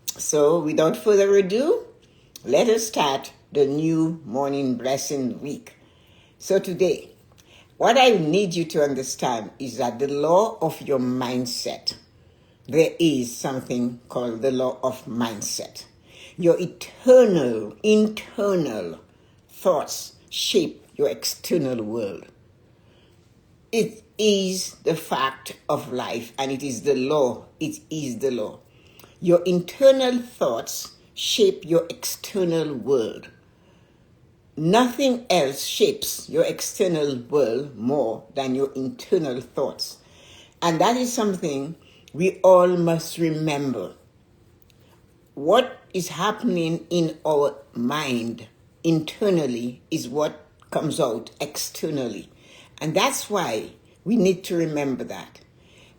So without further ado, let us start the new morning blessing week. So today, what I need you to understand is that the law of your mindset, there is something called the law of mindset. Your internal thoughts shape your external world. It is the fact of life, and it is the law. It is the law. Your internal thoughts shape your external world. Nothing else shapes your external world more than your internal thoughts. And that is something we all must remember. What is happening in our mind internally is what comes out externally. And that's why we need to remember that.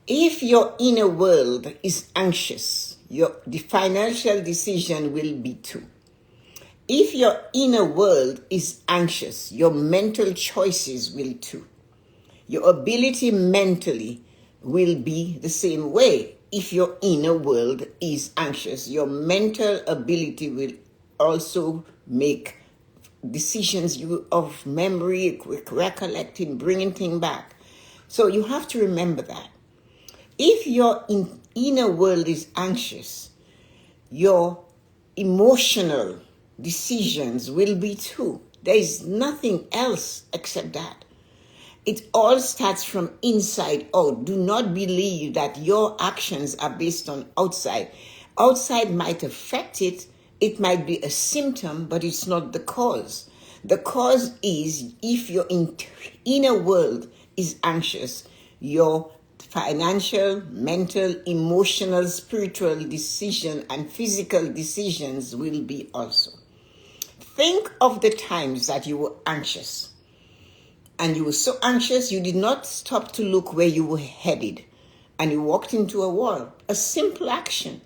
If your inner world is anxious, the financial decision will be too. If your inner world is anxious, your mental choices will too. Your ability mentally will be the same way. If your inner world is anxious, your mental ability will also make decisions of memory, recollecting, bringing things back. So you have to remember that. If your inner world is anxious, your emotional decisions will be too. There is nothing else except that. It all starts from inside out. Do not believe that your actions are based on outside. Outside might affect it. It might be a symptom, but it's not the cause. The cause is if your inner world is anxious, your financial, mental, emotional, spiritual decision and physical decisions will be also. Think of the times that you were anxious. And you were so anxious you did not stop to look where you were headed. And you walked into a wall. A simple action.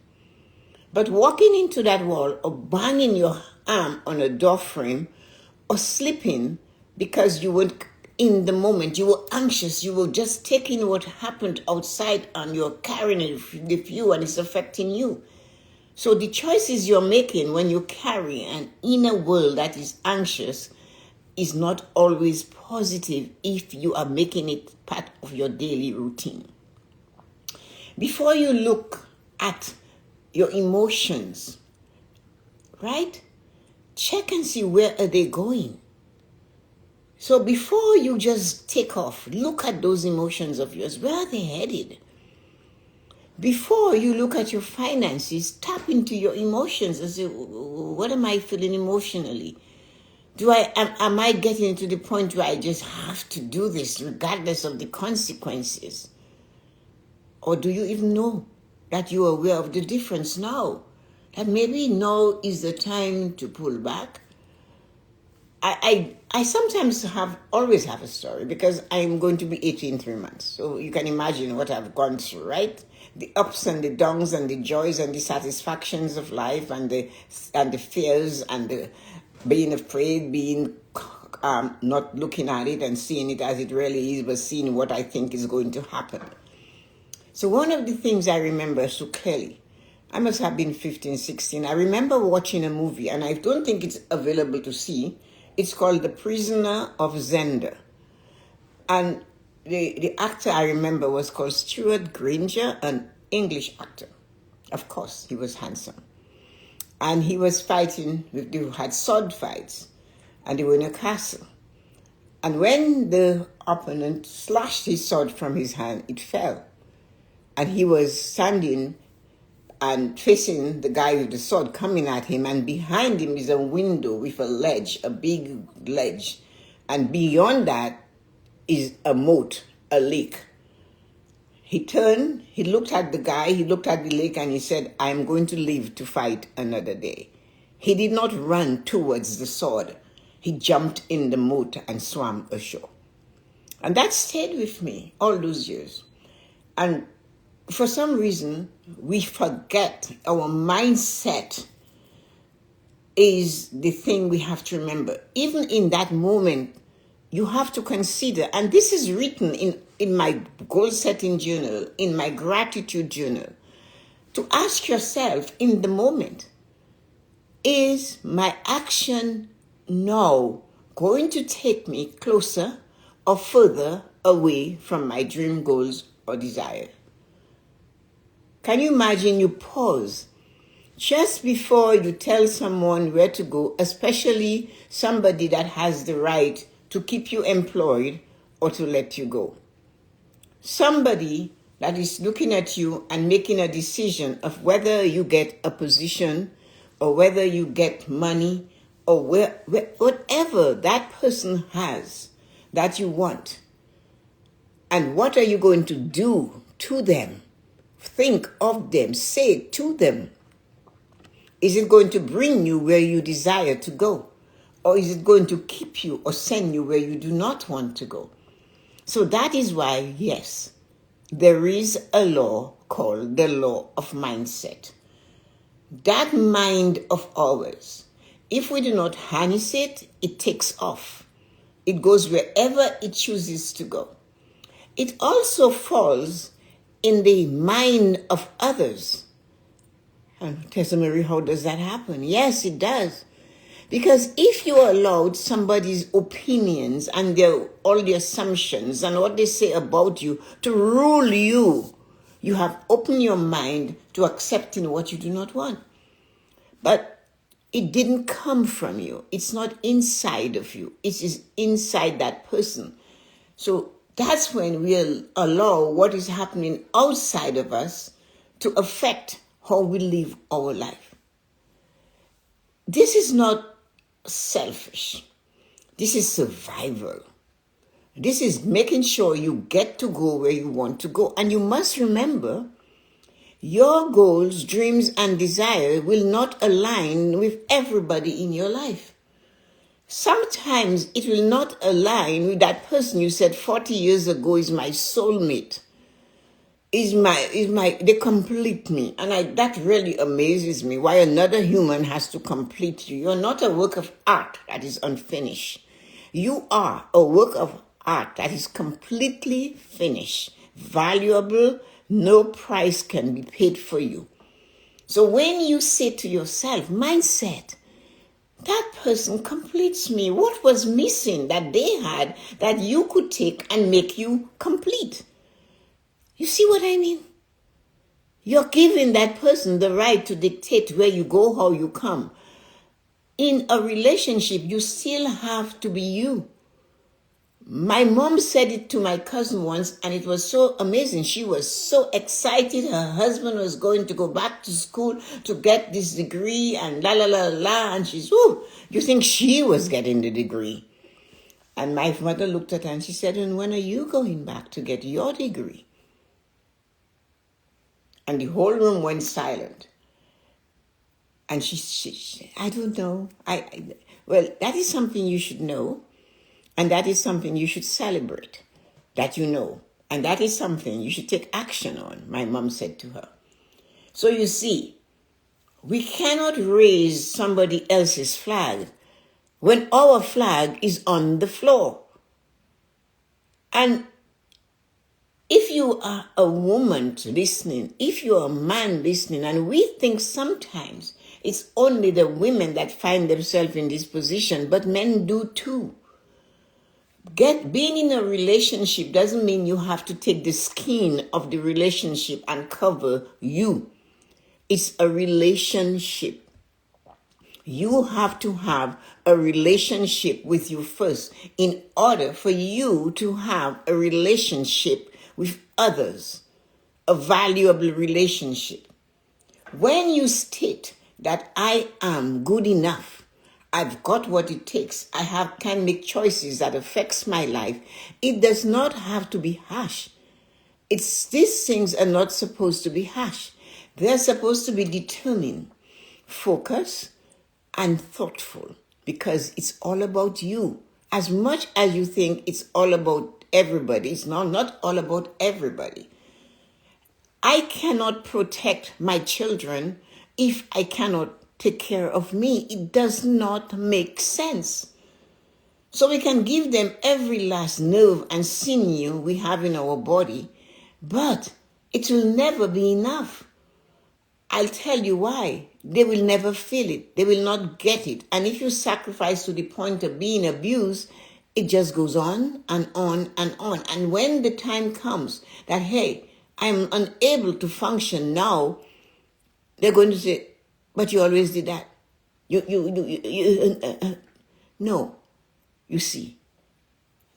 But walking into that wall or banging your arm on a door frame or slipping because you were in the moment, you were anxious, you were just taking what happened outside and you're carrying it with you and it's affecting you. So the choices you're making when you carry an inner world that is anxious is not always positive if you are making it part of your daily routine. Before you look at your emotions, right? Check and see where are they going. So before you just take off, look at those emotions of yours. Where are they headed? Before you look at your finances, tap into your emotions and say, what am I feeling emotionally? Am I getting to the point where I just have to do this regardless of the consequences? Or do you even know that you are aware of the difference now? That maybe now is the time to pull back? I sometimes always have a story because I'm going to be 80 in 3 months. So you can imagine what I've gone through, right? The ups and the downs and the joys and the satisfactions of life and the fears and the being afraid, being not looking at it and seeing it as it really is, but seeing what I think is going to happen. So one of the things I remember so clearly, I must have been 15, 16. I remember watching a movie, and I don't think it's available to see. It's called The Prisoner of Zenda. And the actor I remember was called Stuart Granger, an English actor. Of course, he was handsome. And he was fighting, they had sword fights, and they were in a castle. And when the opponent slashed his sword from his hand, it fell. And he was standing and facing the guy with the sword coming at him, and behind him is a window with a ledge, a big ledge. And beyond that is a moat, a lake. He turned, he looked at the guy, he looked at the lake, and he said, I'm going to live to fight another day. He did not run towards the sword. He jumped in the moat and swam ashore. And that stayed with me all those years. And for some reason, we forget our mindset is the thing we have to remember. Even in that moment, you have to consider, and this is written in my goal-setting journal, in my gratitude journal, to ask yourself in the moment, is my action now going to take me closer or further away from my dream goals or desire? Can you imagine you pause just before you tell someone where to go, especially somebody that has the right to keep you employed or to let you go? Somebody that is looking at you and making a decision of whether you get a position or whether you get money or whatever that person has that you want. And what are you going to do to them? Think of them, say it to them. Is it going to bring you where you desire to go? Or is it going to keep you or send you where you do not want to go? So that is why, yes, there is a law called the law of mindset. That mind of ours, if we do not harness it, it takes off. It goes wherever it chooses to go. It also falls in the mind of others. And Tessa-Marie, how does that happen? Yes, it does. Because if you allowed somebody's opinions and all the assumptions and what they say about you to rule you, you have opened your mind to accepting what you do not want. But it didn't come from you. It's not inside of you. It is inside that person. So that's when we'll allow what is happening outside of us to affect how we live our life. This is not selfish. This is survival. This is making sure you get to go where you want to go. And you must remember, your goals, dreams, and desire will not align with everybody in your life. Sometimes it will not align with that person you said 40 years ago is my soulmate. They complete me. And that really amazes me, why another human has to complete you. You're not a work of art that is unfinished. You are a work of art that is completely finished, valuable, no price can be paid for you. So when you say to yourself, mindset, that person completes me. What was missing that they had that you could take and make you complete? You see what I mean? You're giving that person the right to dictate where you go, how you come. In a relationship, you still have to be you. My mom said it to my cousin once, and it was so amazing. She was so excited. Her husband was going to go back to school to get this degree and la, la, la, la. And she's, you think she was getting the degree? And my mother looked at her and she said, and when are you going back to get your degree? And the whole room went silent. And she I don't know. Well, that is something you should know. And that is something you should celebrate, that you know. And that is something you should take action on, my mom said to her. So you see, we cannot raise somebody else's flag when our flag is on the floor. And if you are a woman listening, if you are a man listening, and we think sometimes it's only the women that find themselves in this position, but men do too. Being in a relationship doesn't mean you have to take the skin of the relationship and cover you. It's a relationship. You have to have a relationship with you first in order for you to have a relationship with others, a valuable relationship. When you state that I am good enough, I've got what it takes, can make choices that affects my life, it does not have to be harsh. These things are not supposed to be harsh. They're supposed to be determined, focused, and thoughtful, because it's all about you. As much as you think it's all about everybody, it's not all about everybody. I cannot protect my children if I cannot take care of me. It does not make sense. So we can give them every last nerve and sinew we have in our body, but it will never be enough. I'll tell you why. They will never feel it. They will not get it. And if you sacrifice to the point of being abused, it just goes on and on and on. And when the time comes that, hey, I'm unable to function now, they're going to say, but you always did that. No. You see,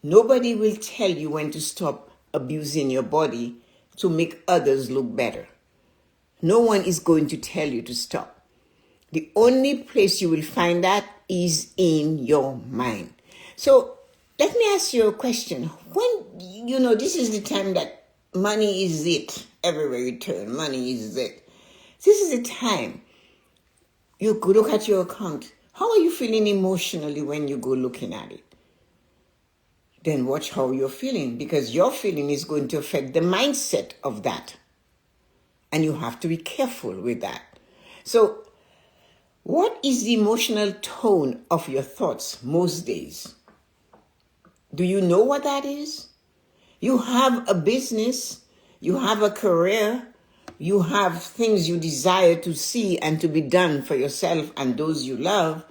nobody will tell you when to stop abusing your body to make others look better. No one is going to tell you to stop. The only place you will find that is in your mind. So let me ask you a question. When, this is the time that money is it. Everywhere you turn, money is it. This is the time you could look at your account. How are you feeling emotionally when you go looking at it? Then watch how you're feeling, because your feeling is going to affect the mindset of that. And you have to be careful with that. So, what is the emotional tone of your thoughts most days? Do you know what that is? You have a business, you have a career, you have things you desire to see and to be done for yourself and those you love.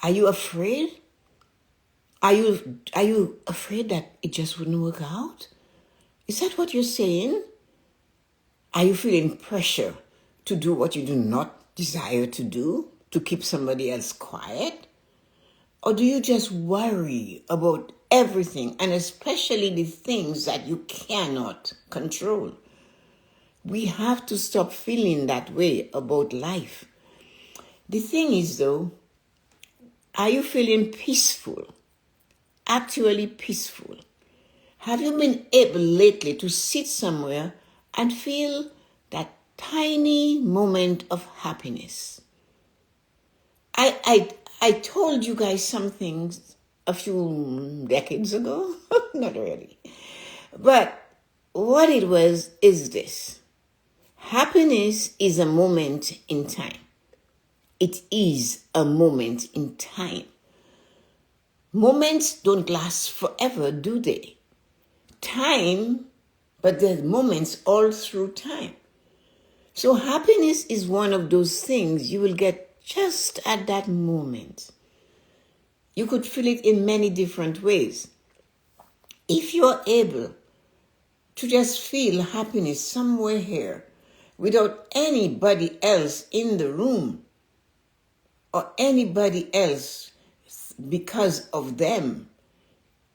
Are you afraid? Are you afraid that it just wouldn't work out? Is that what you're saying? Are you feeling pressure to do what you do not desire to do, to keep somebody else quiet? Or do you just worry about everything, and especially the things that you cannot control? We have to stop feeling that way about life. The thing is, though, are you feeling peaceful? Actually peaceful? Have you been able lately to sit somewhere and feel that tiny moment of happiness? I told you guys something a few decades ago. Not really. But what it was is this. Happiness is a moment in time. It is a moment in time. Moments don't last forever, do they? Time, but there's moments all through time. So happiness is one of those things you will get just at that moment. You could feel it in many different ways. If you're able to just feel happiness somewhere here without anybody else in the room or anybody else because of them,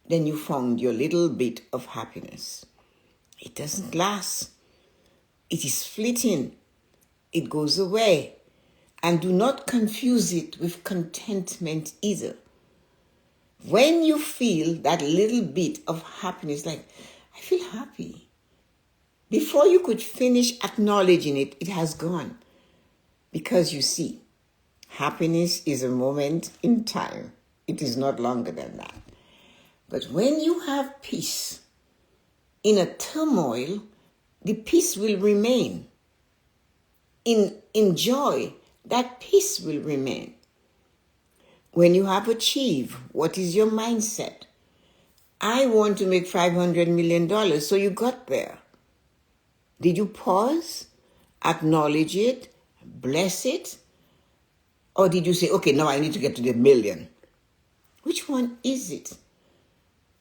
then you found your little bit of happiness. It doesn't last. It is fleeting. It goes away. And do not confuse it with contentment either. When you feel that little bit of happiness, like, I feel happy, before you could finish acknowledging it, it has gone. Because you see, happiness is a moment in time. It is not longer than that. But when you have peace in a turmoil, the peace will remain. In joy, that peace will remain. When you have achieved, what is your mindset? I want to make $500 million, so you got there. Did you pause, acknowledge it, bless it? Or did you say, okay, now I need to get to the million? Which one is it?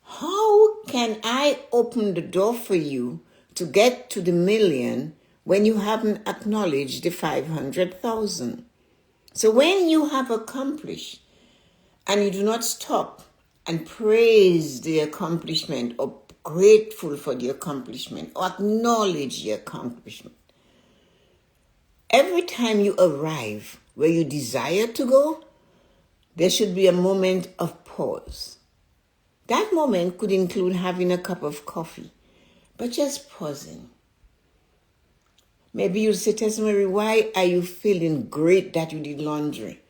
How can I open the door for you to get to the million when you haven't acknowledged the 500,000? So when you have accomplished and you do not stop and praise the accomplishment or grateful for the accomplishment or acknowledge the accomplishment, every time you arrive where you desire to go, there should be a moment of pause. That moment could include having a cup of coffee, but just pausing. Maybe you'll say, Tessa-Marie, why are you feeling great that you did laundry?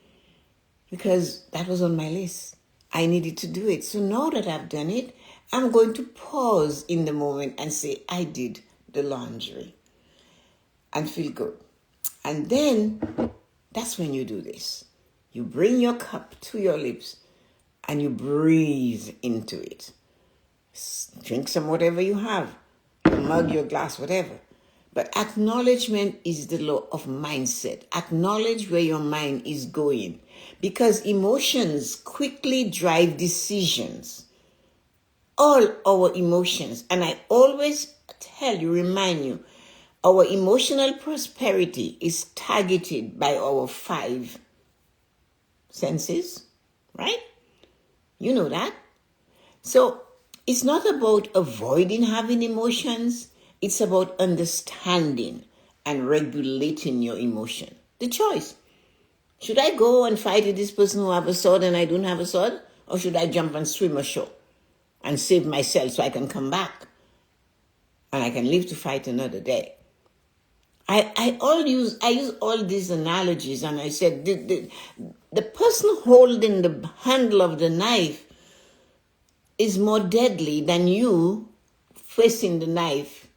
Because that was on my list. I needed to do it. So now that I've done it, I'm going to pause in the moment and say, I did the laundry, and feel good. And then that's when you do this. You bring your cup to your lips and you breathe into it. Drink some whatever you have, your mug, your glass, whatever. But acknowledgement is the law of mindset. Acknowledge where your mind is going, because emotions quickly drive decisions. All our emotions, and I always remind you, our emotional prosperity is targeted by our 5 senses, right? You know that. So it's not about avoiding having emotions. It's about understanding and regulating your emotion. The choice. Should I go and fight with this person who have a sword and I don't have a sword? Or should I jump and swim ashore and save myself so I can come back and I can live to fight another day? I use all these analogies, and I said the person holding the handle of the knife is more deadly than you facing the knife,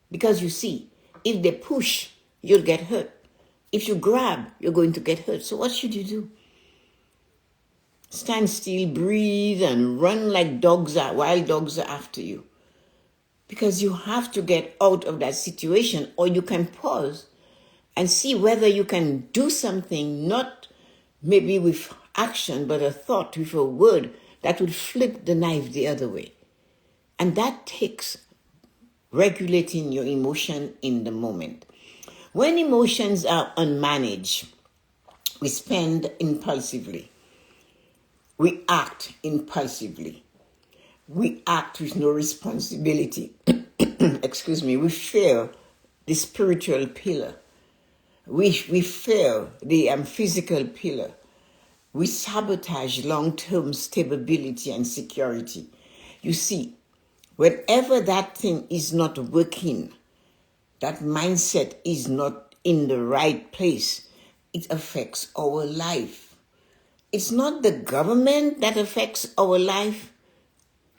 because you see, if they push, you'll get hurt. If you grab, you're going to get hurt. So what should you do? Stand still, breathe, and run like wild dogs are after you. Because you have to get out of that situation, or you can pause and see whether you can do something, not maybe with action, but a thought, with a word that would flip the knife the other way. And that takes regulating your emotion in the moment. When emotions are unmanaged, we spend impulsively. We act impulsively. We act with no responsibility. Excuse me. We fail the spiritual pillar. We fail the physical pillar. We sabotage long-term stability and security. You see, whenever that thing is not working, that mindset is not in the right place, it affects our life. It's not the government that affects our life.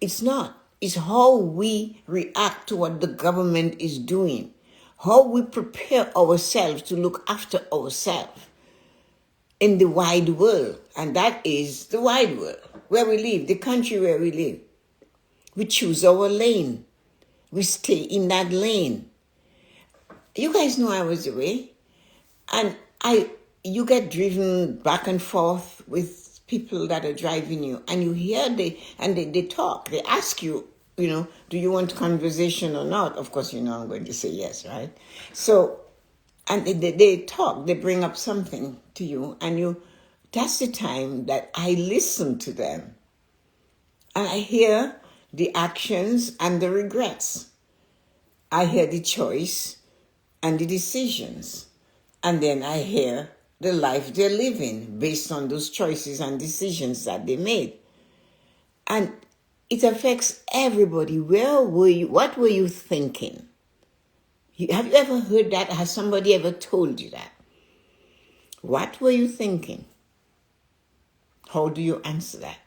It's not. It's how we react to what the government is doing, how we prepare ourselves to look after ourselves in the wide world. And that is the wide world, where we live, the country where we live. We choose our lane. We stay in that lane. You guys know I was away. And you get driven back and forth with people that are driving you, and you hear they talk. They ask you, do you want conversation or not? Of course, I'm going to say yes, right? So, and they talk, they bring up something to you, and that's the time that I listen to them. And I hear the actions and the regrets. I hear the choice and the decisions. And then I hear the life they're living based on those choices and decisions that they made. And it affects everybody. Where were you? What were you thinking? Have you ever heard that? Has somebody ever told you that? What were you thinking? How do you answer that?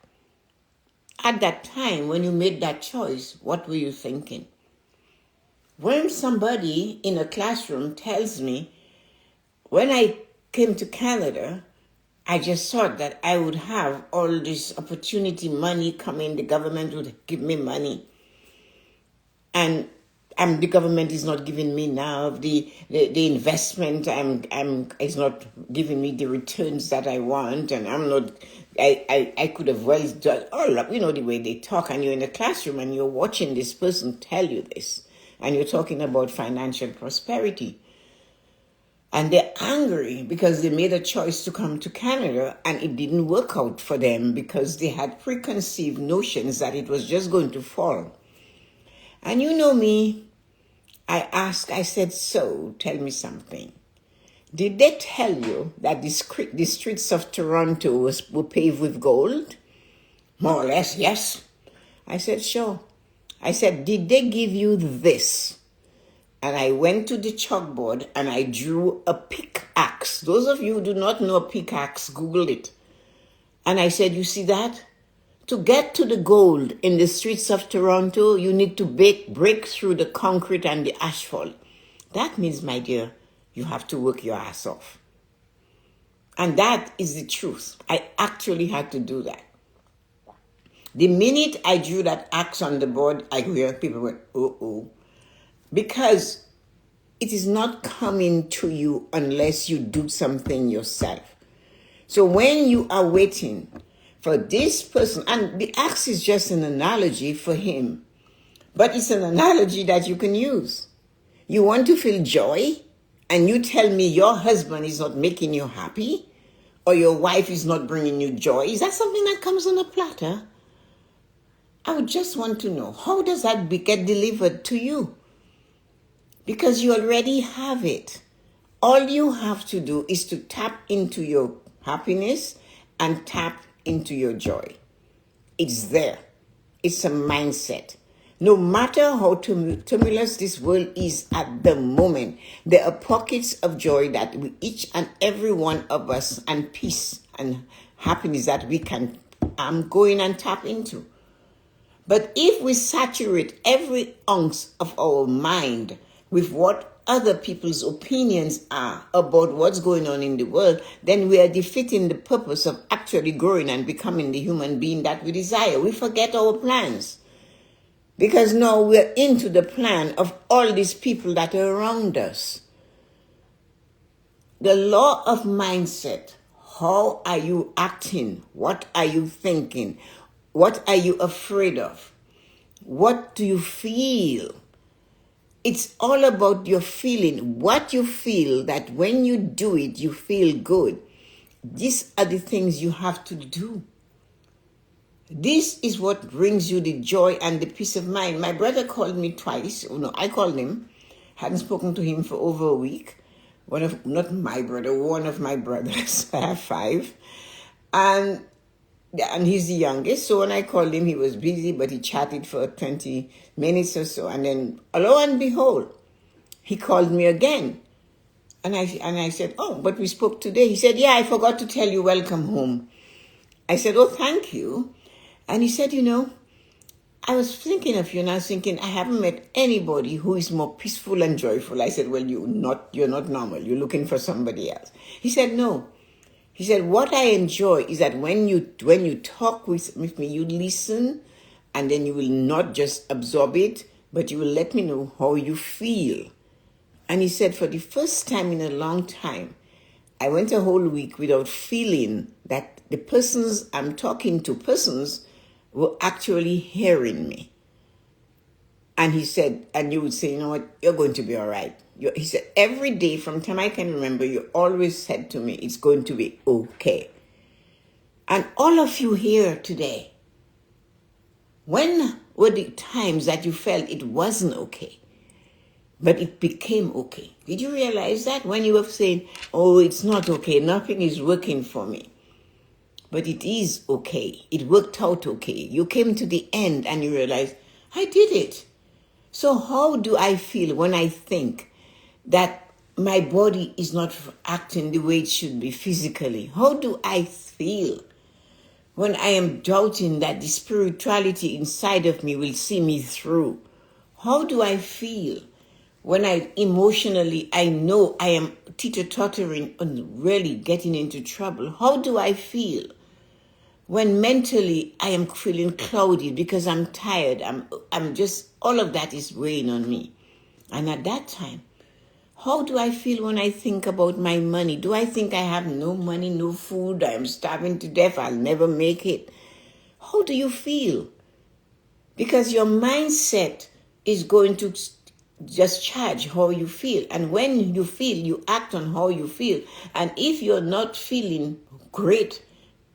At that time, when you made that choice, what were you thinking? When somebody in a classroom tells me, when I came to Canada, I just thought that I would have all this opportunity, money coming, the government would give me money. And the government is not giving me now the investment. It's not giving me the returns that I want, and I could have well done all up. The way they talk, and you're in a classroom and you're watching this person tell you this, and you're talking about financial prosperity. And they're angry because they made a choice to come to Canada and it didn't work out for them because they had preconceived notions that it was just going to fall. And you know me, I said, so tell me something. Did they tell you that the streets of Toronto were paved with gold? More or less, yes. I said, sure. I said, did they give you this? And I went to the chalkboard and I drew a pickaxe. Those of you who do not know a pickaxe, Google it. And I said, you see that? To get to the gold in the streets of Toronto, you need to break through the concrete and the asphalt. That means, my dear, you have to work your ass off. And that is the truth. I actually had to do that. The minute I drew that axe on the board, I hear people went, uh-oh. Because it is not coming to you unless you do something yourself. So when you are waiting for this person, and the axe is just an analogy for him, but it's an analogy that you can use. You want to feel joy, and you tell me your husband is not making you happy, or your wife is not bringing you joy. Is that something that comes on a platter? I would just want to know, how does that get delivered to you? Because you already have it. All you have to do is to tap into your happiness and tap into your joy. It's there. It's a mindset. No matter how tumultuous this world is at the moment, there are pockets of joy that each and every one of us, and peace and happiness that we can go in and tap into. But if we saturate every ounce of our mind with what other people's opinions are about what's going on in the world, then we are defeating the purpose of actually growing and becoming the human being that we desire. We forget our plans. Because now we're into the plan of all these people that are around us. The law of mindset. How are you acting? What are you thinking? What are you afraid of? What do you feel? It's all about your feeling. What you feel, that when you do it, you feel good. These are the things you have to do. This is what brings you the joy and the peace of mind. My brother called me twice. Oh, no, I called him. Hadn't spoken to him for over a week. Not my brother, one of my brothers. I have 5. And he's the youngest. So when I called him, he was busy, but he chatted for 20 minutes or so. And then, lo and behold, he called me again. And I said, oh, but we spoke today. He said, yeah, I forgot to tell you welcome home. I said, oh, thank you. And he said, I was thinking of you, and I was thinking, I haven't met anybody who is more peaceful and joyful. I said, well, you're not normal. You're looking for somebody else. He said, no. He said, what I enjoy is that when you talk with me, you listen, and then you will not just absorb it, but you will let me know how you feel. And he said, for the first time in a long time, I went a whole week without feeling that the persons I'm talking to, were actually hearing me. And he said, and you would say, you know what, you're going to be all right. He said, every day from time I can remember, you always said to me, it's going to be okay. And all of you here today, when were the times that you felt it wasn't okay, but it became okay? Did you realize that when you were saying, oh, it's not okay, nothing is working for me? But it is okay. It worked out okay. You came to the end and you realized, I did it. So how do I feel when I think that my body is not acting the way it should be physically? How do I feel when I am doubting that the spirituality inside of me will see me through? How do I feel when I know I am teeter-tottering and really getting into trouble? How do I feel when mentally I am feeling cloudy because I'm tired? I'm just, all of that is weighing on me. And at that time, how do I feel when I think about my money? Do I think I have no money, no food, I'm starving to death, I'll never make it? How do you feel? Because your mindset is going to just charge how you feel. And when you feel, you act on how you feel. And if you're not feeling great,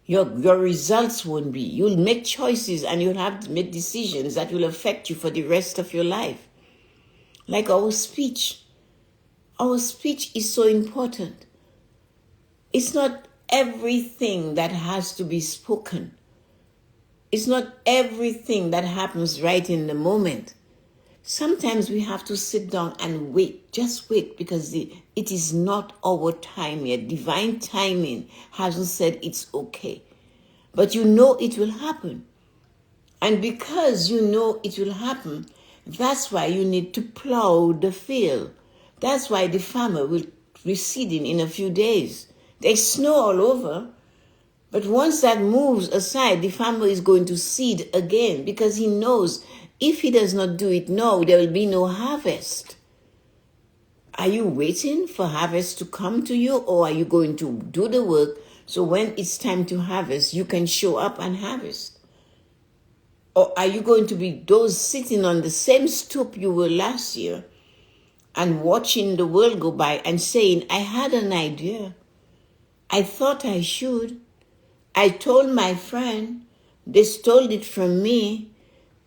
your results won't be. You'll make choices and you'll have to make decisions that will affect you for the rest of your life. Like our speech. Our speech is so important. It's not everything that has to be spoken. It's not everything that happens right in the moment. Sometimes we have to sit down and wait. Just wait, because it is not our time yet. Divine timing hasn't said it's okay. But you know it will happen. And because you know it will happen, that's why you need to plow the field. That's why the farmer will be seeding in a few days. There's snow all over. But once that moves aside, the farmer is going to seed again, because he knows if he does not do it now, there will be no harvest. Are you waiting for harvest to come to you, or are you going to do the work so when it's time to harvest, you can show up and harvest? Or are you going to be those sitting on the same stoop you were last year and watching the world go by and saying, I had an idea. I thought I should. I told my friend. They stole it from me.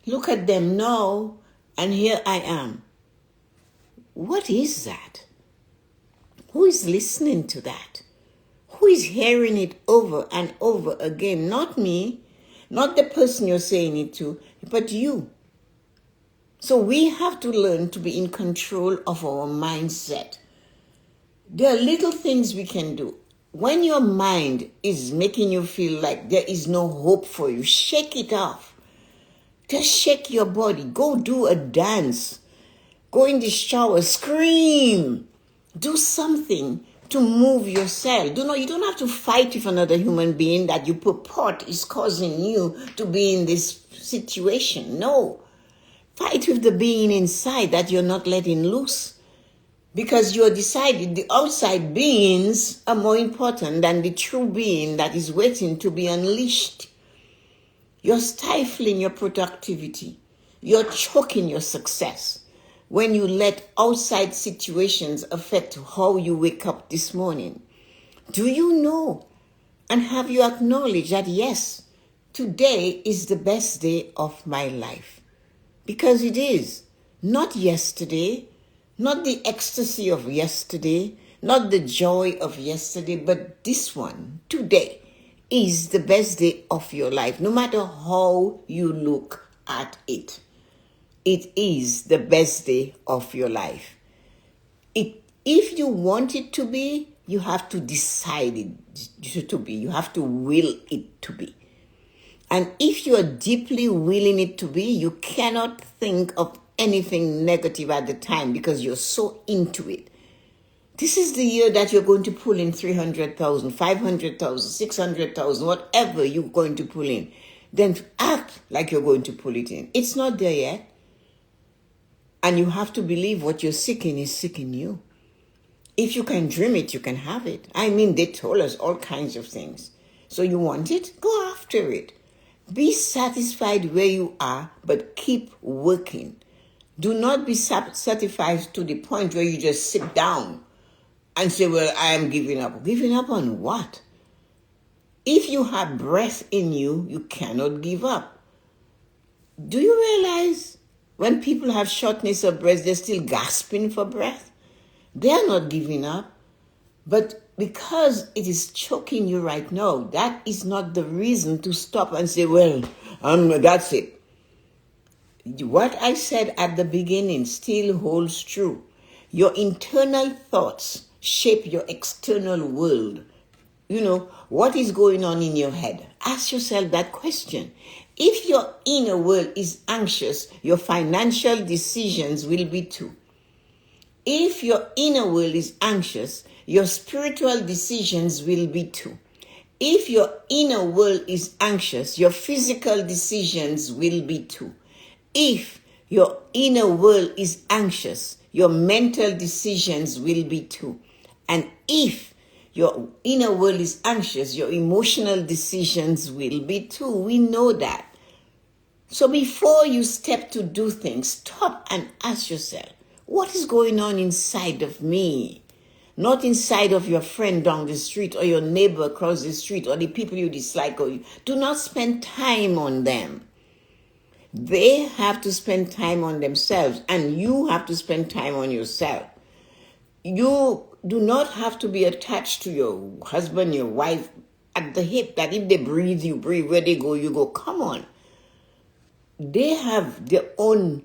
Look at them now, and here I am. What is that? Who is listening to that? Who is hearing it over and over again? Not me, not the person you're saying it to, but you. So we have to learn to be in control of our mindset. There are little things we can do. When your mind is making you feel like there is no hope for you, shake it off. Just shake your body. Go do a dance. Go in the shower. Scream. Do something to move yourself. You don't have to fight with another human being that you purport is causing you to be in this situation. No. Fight with the being inside that you're not letting loose. Because you're decided the outside beings are more important than the true being that is waiting to be unleashed. You're stifling your productivity. You're choking your success when you let outside situations affect how you wake up this morning. Do you know and have you acknowledged that yes, today is the best day of my life? Because it is. Not yesterday, not the ecstasy of yesterday, not the joy of yesterday, but this one, today, is the best day of your life, no matter how you look at it. It is the best day of your life. If you want it to be, you have to decide it to be. You have to will it to be. And if you are deeply willing it to be, you cannot think of anything negative at the time because you're so into it. This is the year that you're going to pull in 300,000, 500,000, 600,000, whatever you're going to pull in. Then act like you're going to pull it in. It's not there yet. And you have to believe what you're seeking is seeking you. If you can dream it, you can have it. I mean, they told us all kinds of things. So you want it? Go after it. Be satisfied where you are, but keep working. Do not be satisfied to the point where you just sit down and say, well, I am giving up. Giving up on what? If you have breath in you, you cannot give up. Do you realize when people have shortness of breath, they're still gasping for breath? They are not giving up. But because it is choking you right now, that is not the reason to stop and say, well, that's it. What I said at the beginning still holds true. Your internal thoughts shape your external world. What is going on in your head? Ask yourself that question. If your inner world is anxious, your financial decisions will be too. If your inner world is anxious, your spiritual decisions will be too. If your inner world is anxious, your physical decisions will be too. If your inner world is anxious, your mental decisions will be too. And if your inner world is anxious, your emotional decisions will be too. We know that. So before you step to do things, stop and ask yourself, what is going on inside of me? Not inside of your friend down the street or your neighbor across the street or the people you dislike. Do not spend time on them. They have to spend time on themselves, and you have to spend time on yourself. You do not have to be attached to your husband, your wife at the hip, that if they breathe, you breathe. Where they go, you go. Come on. They have their own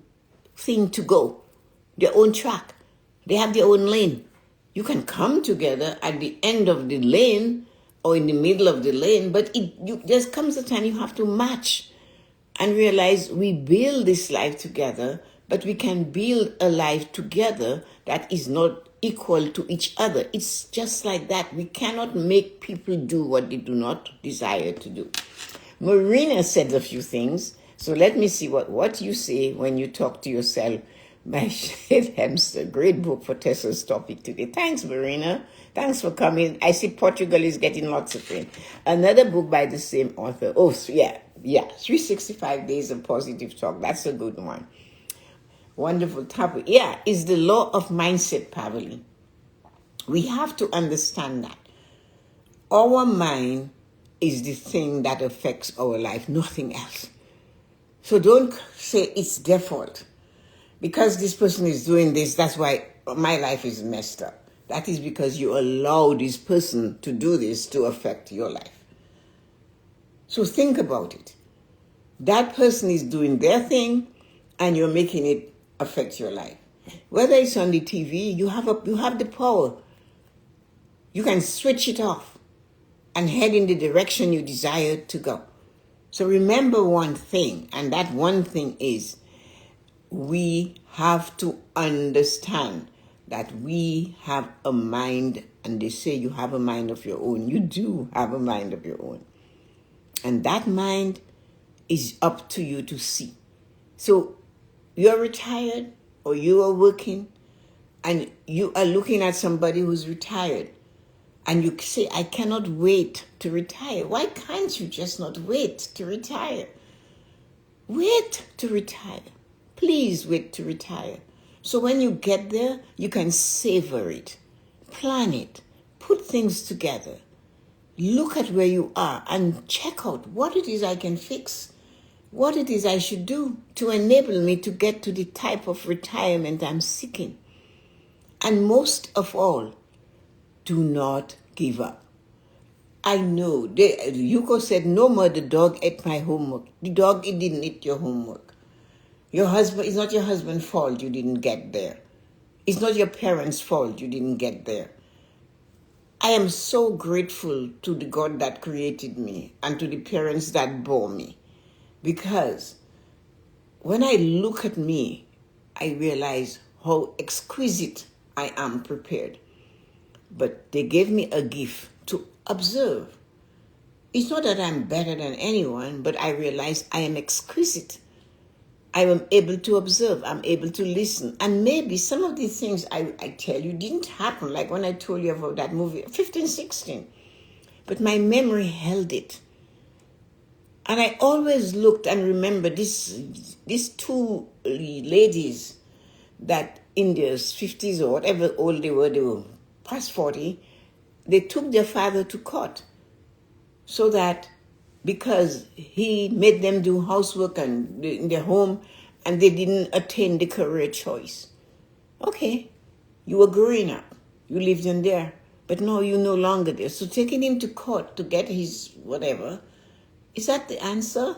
thing to go, their own track. They have their own lane. You can come together at the end of the lane or in the middle of the lane, but there comes a time you have to match and realize we build this life together, but we can build a life together that is not equal to each other. It's just like that. We cannot make people do what they do not desire to do. Marina said a few things, so let me see what you say when you talk to yourself by Shade Hamster. Great book for Tessa's topic today. Thanks, Marina. Thanks for coming. I see Portugal is getting lots of it. Another book by the same author. Oh, yeah. 365 Days of Positive Talk. That's a good one. Wonderful topic. Yeah, it's the law of mindset, Pavali. We have to understand that our mind is the thing that affects our life, nothing else. So don't say it's their fault. Because this person is doing this, that's why my life is messed up. That is because you allow this person to do this to affect your life. So think about it. That person is doing their thing and you're making it affect your life. Whether it's on the TV, you have the power. You can switch it off and head in the direction you desire to go. So remember one thing, and that one thing is we have to understand that we have a mind, and they say you have a mind of your own. You do have a mind of your own. And that mind is up to you to see. So you're retired or you are working and you are looking at somebody who's retired and you say, I cannot wait to retire. Why can't you just not wait to retire? Wait to retire. Please wait to retire. So when you get there, you can savor it, plan it, put things together, look at where you are and check out what it is I can fix, what it is I should do to enable me to get to the type of retirement I'm seeking. And most of all, do not give up. I know, Yuko said, no more, the dog ate my homework. The dog, it didn't eat your homework. Your husband, it's not your husband's fault you didn't get there. It's not your parents' fault you didn't get there. I am so grateful to the God that created me and to the parents that bore me. Because when I look at me, I realize how exquisite I am prepared. But they gave me a gift to observe. It's not that I'm better than anyone, but I realize I am exquisite. I am able to observe. I'm able to listen. And maybe some of the things I tell you didn't happen, like when I told you about that movie, 15, 16. But my memory held it. And I always looked and remember these two ladies that in their 50s or whatever old they were past 40, they took their father to court so that because he made them do housework and in their home and they didn't attain the career choice. Okay, you were growing up. You lived in there. But no, you're no longer there. So taking him to court to get his whatever, is that the answer?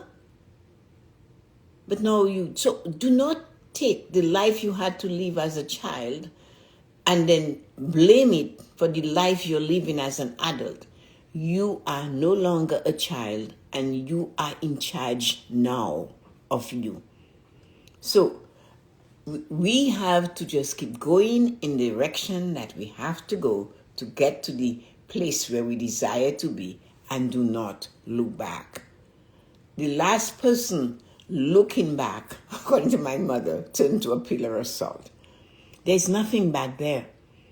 But no, so do not take the life you had to live as a child and then blame it for the life you're living as an adult. You are no longer a child and you are in charge now of you. So we have to just keep going in the direction that we have to go to get to the place where we desire to be and do not look back. The last person looking back, according to my mother, turned to a pillar of salt. There's nothing back there.